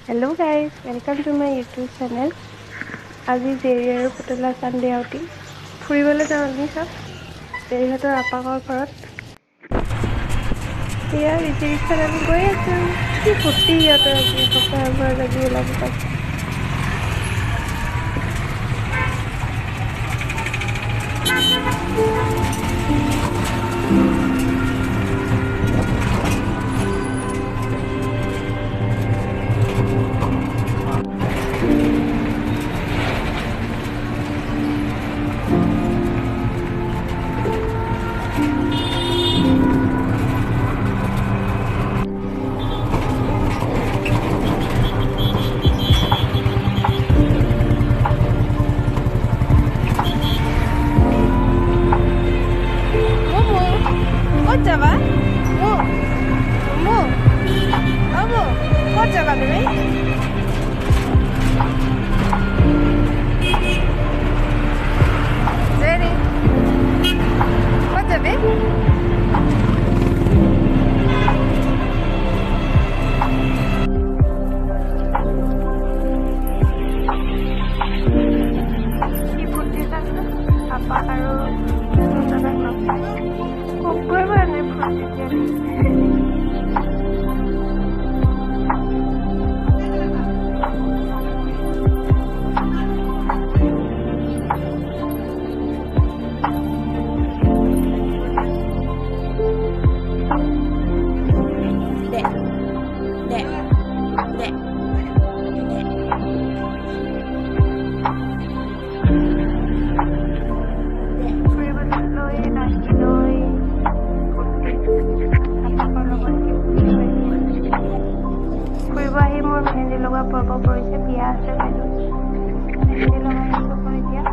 Hello guys, welcome to my YouTube channel. আজি Jerry আৰু পুতলা চানডে আউটিং ফুৰিবলৈ যাওঁ আমি চব জেৰিহঁতৰ আপাকৰ ঘৰত। এয়া ৰিক্সাত আমি গৈ আছো। কি ফূৰ্তি সিহঁতৰ আজি সঁচাৰ ঘৰত আজি ওলাব পাইছে। ক'ত যাবা? ক'ত যাবা তুমি? জেৰি ক'ত যাবি? কি ফূৰ্তি চাইছে আপাক আৰু দাদাক লগ পাই ক'বই পৰা নাই ফূৰ্তি। ফুৰিব আহি মোৰ মেহেন্দি লগোৱা পৰ্ব পৰিছে, বিয়া আছে বাইদেউ। মেহেন্দি লগাই আছো মই এতিয়া।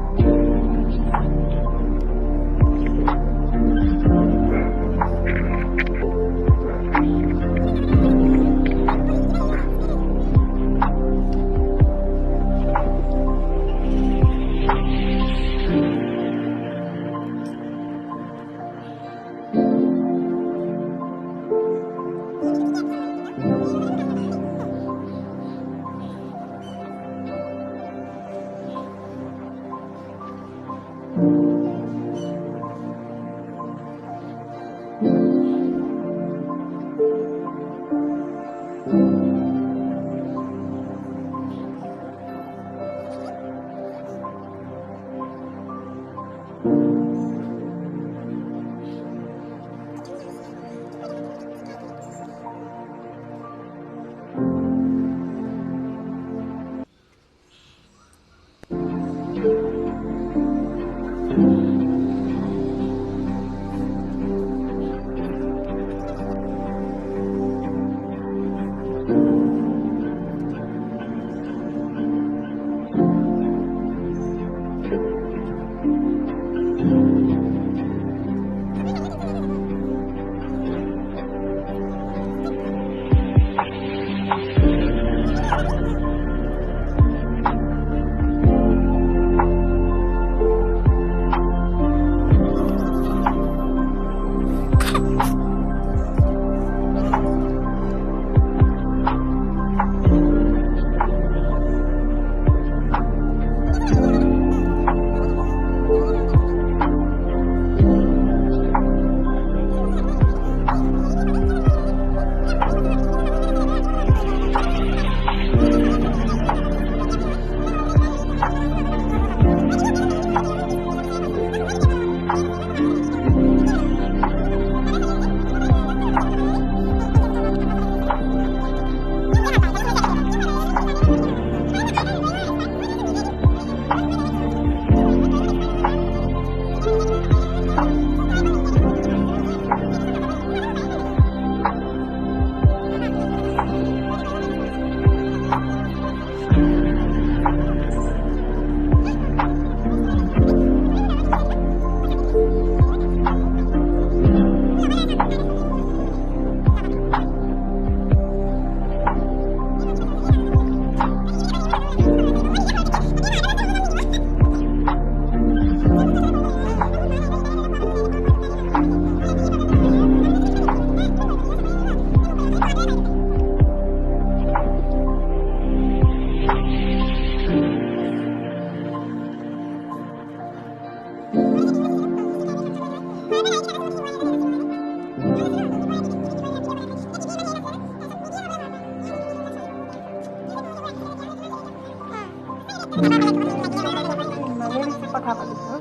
ইমানেই বেছি কথা পাতিছো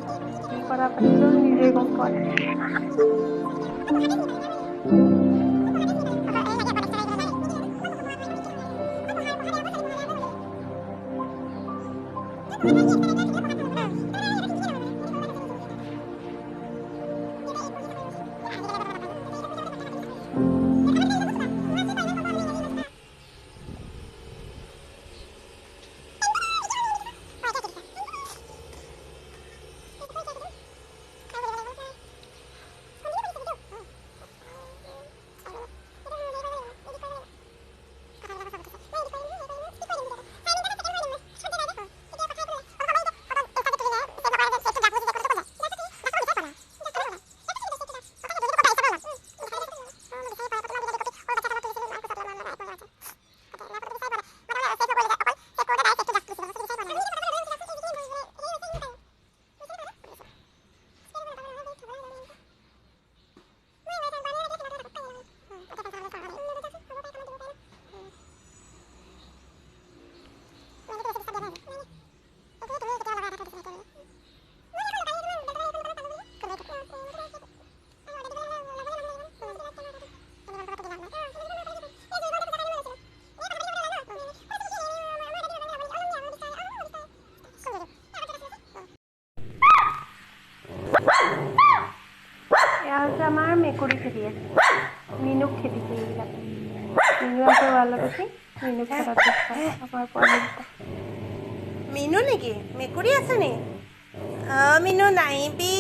কি কথা পাতিলো নিজে গম পোৱা নাই এয়া হৈছে আমাৰ মেকুৰী খেদি আছে মিনুক খেদিছে এইবিলাক মিনু আছে ৱালত উঠি মিনুক খেদাত আমাৰ পোৱালি মিনু নেকি মেকুৰী আছে নি মিনু নাহিবি